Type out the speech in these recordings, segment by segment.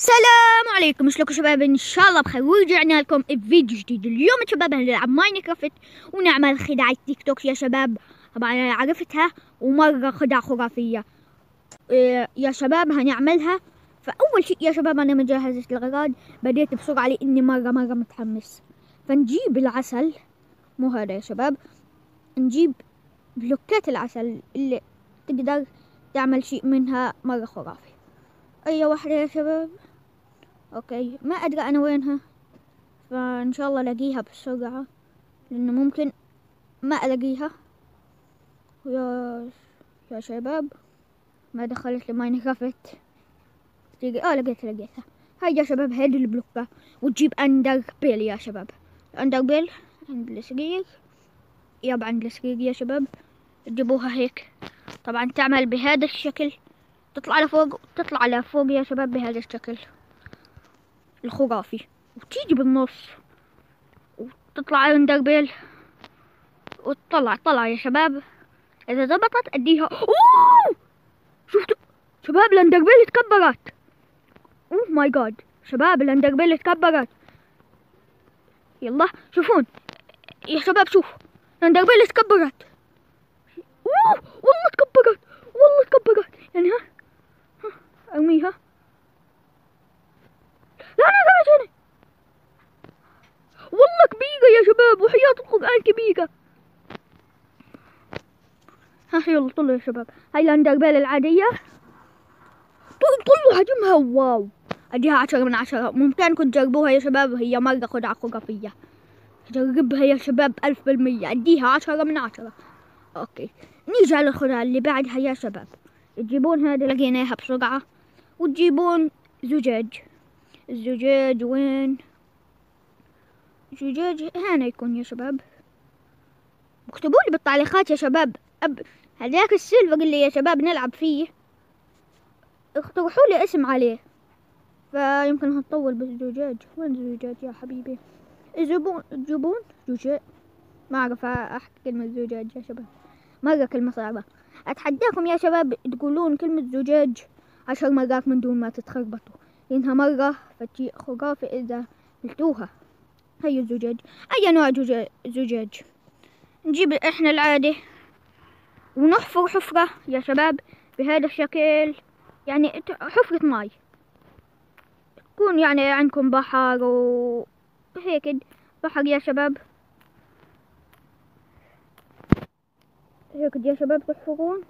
السلام عليكم، شلونكم شباب؟ ان شاء الله بخير، ورجعنا لكم بفيديو جديد. اليوم يا شباب هنلعب ماينكرافت ونعمل خدعة تيك توك يا شباب. طبعا انا عرفتها ومرة خدعة خرافية يا شباب هنعملها. فاول شيء يا شباب انا مجهزة الاغراض، بديت بسرعة لاني مرة متحمس. فنجيب العسل، مو هذا يا شباب، نجيب بلوكات العسل اللي تقدر تعمل شيء منها مرة خرافي. اي واحدة يا شباب. اوكي، ما ادري انا وينها، فان شاء الله الاقيها بسرعة لانه ممكن ما الاقيها. يا شباب ما دخلت لماينكرافت. لقيتها. هاي يا شباب هذه البلوكة، وتجيب اندر بيل يا شباب. اندر بيل عند السرير، عند السرير يا شباب. تجيبوها هيك، طبعا تعمل بهذا الشكل، تطلع لفوق يا شباب بهذا الشكل الخرافي، وتيجي بالنص وتطلع اندر بيل طلع يا شباب. اذا زبطت اديها. اوه شفتوا شباب الاندربيل اتكبرت. اوه ماي جاد شباب الاندربيل اتكبرت. يلا شوفون يا شباب، شوف الاندربيل اتكبرت. اوه والله اتكبرت يعني. ها ارميها. لا انا زرعت. والله كبيرة يا شباب، وحياة القرآن كبيرة. ها يلا طلعوا يا شباب. هاي الاندربيل العادية، طلعوا حجمها. واو، اديها 10/10. ممكنكم تجربوها يا شباب، هي مرة خدعة خرافية. جربها يا شباب 1000%. اديها 10/10. اوكي، نيجي على الخدعة اللي بعدها يا شباب. تجيبون هذه، لقيناها بسرعة، وتجيبون زجاج. الزجاج وين؟ زجاج هنا يكون يا شباب. اكتبوا لي بالتعليقات يا شباب هذاك السيلفر اللي يا شباب نلعب فيه، اقترحوا لي اسم عليه، فيمكن هنطول بالزجاج. وين الزجاج يا حبيبي؟ تجيبون زجاج. ما اعرف احكي كلمة زجاج يا شباب، مرة كلمة صعبة. اتحداكم يا شباب تقولون كلمة زجاج 10 مرات من دون ما تتخربطوا، لانها مرة فتي خرافي اذا قلتوها. هاي الزجاج. اي نوع زجاج؟ نجيب احنا العادي ونحفر حفرة يا شباب بهذا الشكل، يعني حفرة ماي. تكون يعني عندكم بحر وهيك، بحر يا شباب، هيك يا شباب تحفرون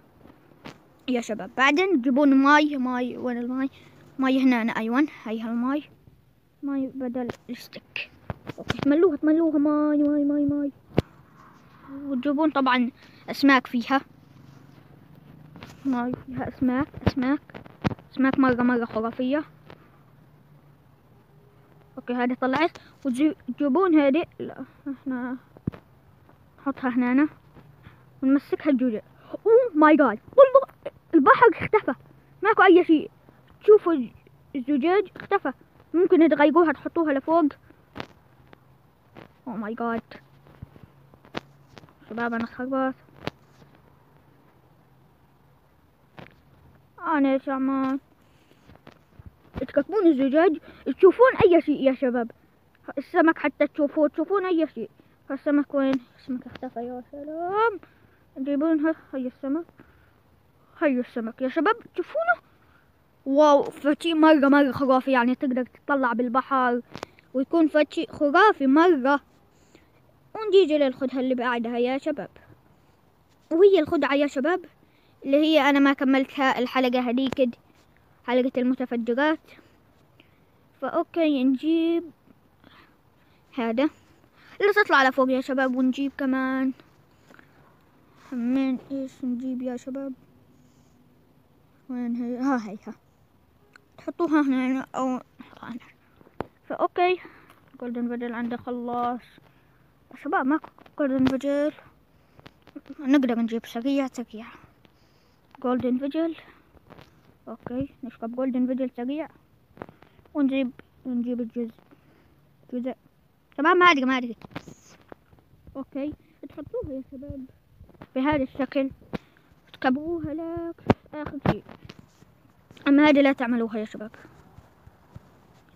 يا شباب. بعدين تجيبون ماي. وين الماي؟ ماي هنا ايوه، هاي هالماي، ماي بدل الستك. اوكي، تملوها ماي. وتجيبون طبعا اسماك فيها. ماي فيها اسماك مرة خرافية. اوكي هذه طلعت. وتجيبون هذه، لا احنا نحطها هنا ونمسكها الجوجة. اوه ماي جاد والله البحر اختفى، ماكو اي شيء. تشوفوا الزجاج اختفى. ممكن تغيروها تحطوها لفوق. اوه ماي جاد شباب انا خربت. انا يا شعمان تكتبون الزجاج تشوفون اي شيء يا شباب. السمك حتى تشوفون اي شيء. السمك وين؟ السمك اختفى يا سلام. تجيبونها. هاي السمك يا شباب تشوفونه. واو فتي مرة خرافي، يعني تقدر تطلع بالبحر ويكون فتي خرافي مرة. ونجي للخدعة اللي بعدها يا شباب، وهي الخدعة يا شباب اللي هي انا ما كملتها الحلقة هذيك، حلقة المتفجرات. فاوكي نجيب هذا اللي تطلع لفوق يا شباب، ونجيب كمان من ايش نجيب يا شباب؟ وين هي؟ هيها تحطوها هنا او نحطها هنا. فاوكي جولدن فيجل عنده خلاص يا شباب، ماكو جولدن فيجل. نقدر نجيب سريع جولدن فيجل. اوكي نشرب جولدن فيجل سريع، ونجيب جزء. تمام ما ادري. اوكي تحطوها يا شباب بهذا الشكل، تكبروها لك اخر شيء. اما هذه لا تعملوها يا شباب.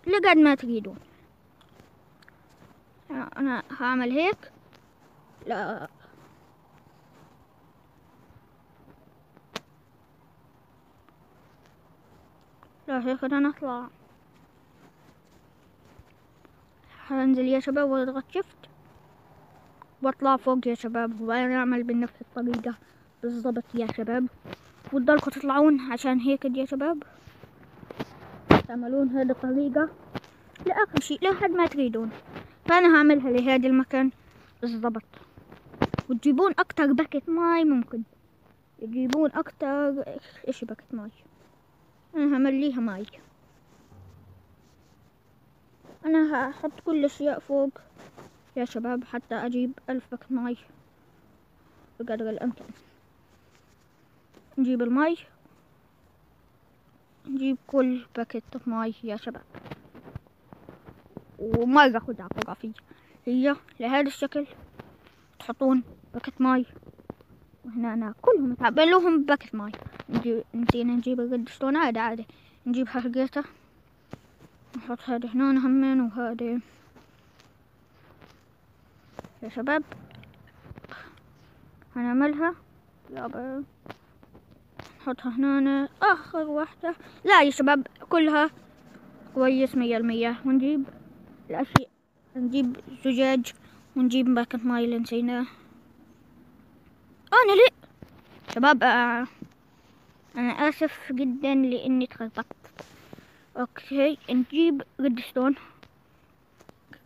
لقد ما تريدون. انا هعمل هيك. لا لا هيك انا اطلع. هنزل يا شباب واضغط شفت واطلع فوق يا شباب، وبعدين اعمل بنفس الطريقة بالضبط يا شباب، وتضلكوا تطلعون عشان هيك يا شباب تعملون هذه الطريقة لآخر شيء لحد ما تريدون. فأنا هعملها لهذا المكان بالضبط، وتجيبون أكتر باكت ماي ممكن، تجيبون أكتر إيش باكت ماي. أنا همليها ماي، أنا هحط كل الأشياء فوق يا شباب حتى أجيب 1000 باكت ماي بقدر الإمكان. نجيب الماي، نجيب كل باكت ماي يا شباب، ومرة خدعة خرافية هي لهذا الشكل. تحطون باكت ماي وهنا أنا كلهم تعبلوهم باكت ماي. نسينا نجيب الريدستون عادي نجيب حرقيته، نحط هذه هنا همين وهذه يا شباب. هنعملها نحطها هنا آخر واحدة. لا يا شباب كلها كويس 100%. ونجيب الأشياء، نجيب زجاج ونجيب باكت ماي اللي نسيناه. أنا ليه شباب أنا آسف جدا لإني تخربطت. أوكي نجيب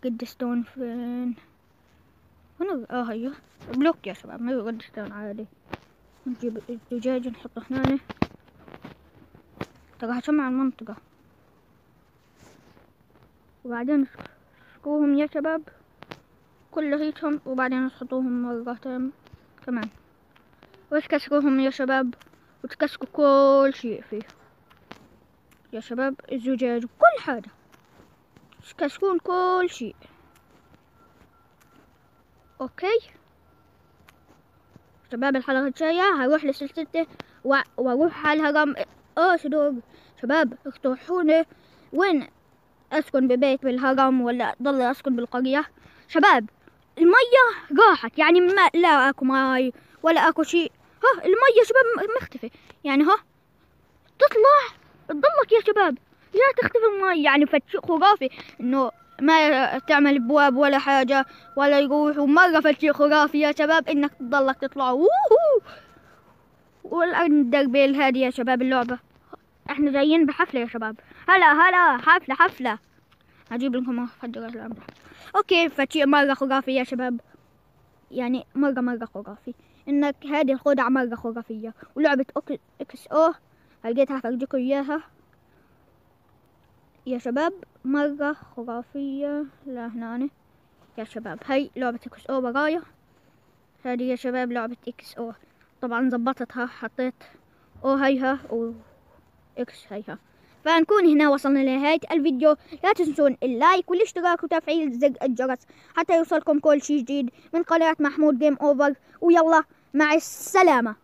ريدستون فين؟ هنا هيا بلوك يا شباب، ما هو ريدستون عادي. نجيب الزجاج نحطه هنا، ترى هشمع المنطقة، وبعدين نسكوهم يا شباب كلهم، وبعدين نحطوهم مرة كمان وتكسروهم يا شباب، وتكسروا كل شيء فيه يا شباب، الزجاج وكل حاجة تكسرون كل شيء. اوكي شباب الحلقة الجاية هروح لسلسلته واروح على الهرم. شدوق شباب اقترحوني وين اسكن ببيت بالهرم ولا ضل اسكن بالقرية. شباب المية راحت يعني ما لا اكو ماي ولا اكو شيء. المية شباب مختفي يعني تطلع تضلك يا شباب لا تختفي الماي، يعني فتشي خرافي انه ما تعمل بواب ولا حاجة ولا يروح، ومرة فتشي خرافي يا شباب انك تضلك تطلع والأندربيل هذه يا شباب اللعبة. احنا جايين بحفلة يا شباب، هلا حفلة هجيب لكم افجر الأمر. اوكي فتشي مرة خرافي يا شباب، يعني مرة خرافي انك هذه الخدعة مرة خرافية. ولعبة اكس او لقيتها افرجيكم اياها يا شباب مرة خرافية. لا هنا يا شباب هاي لعبة اكس او برايا، هذه يا شباب لعبة اكس او طبعا زبطتها حطيت او هيها و اكس هيها. فنكون هنا وصلنا لنهاية الفيديو. لا تنسون اللايك والاشتراك وتفعيل زر الجرس حتى يوصلكم كل شيء جديد من قناة محمود جيم اوفر، ويلا مع السلامة.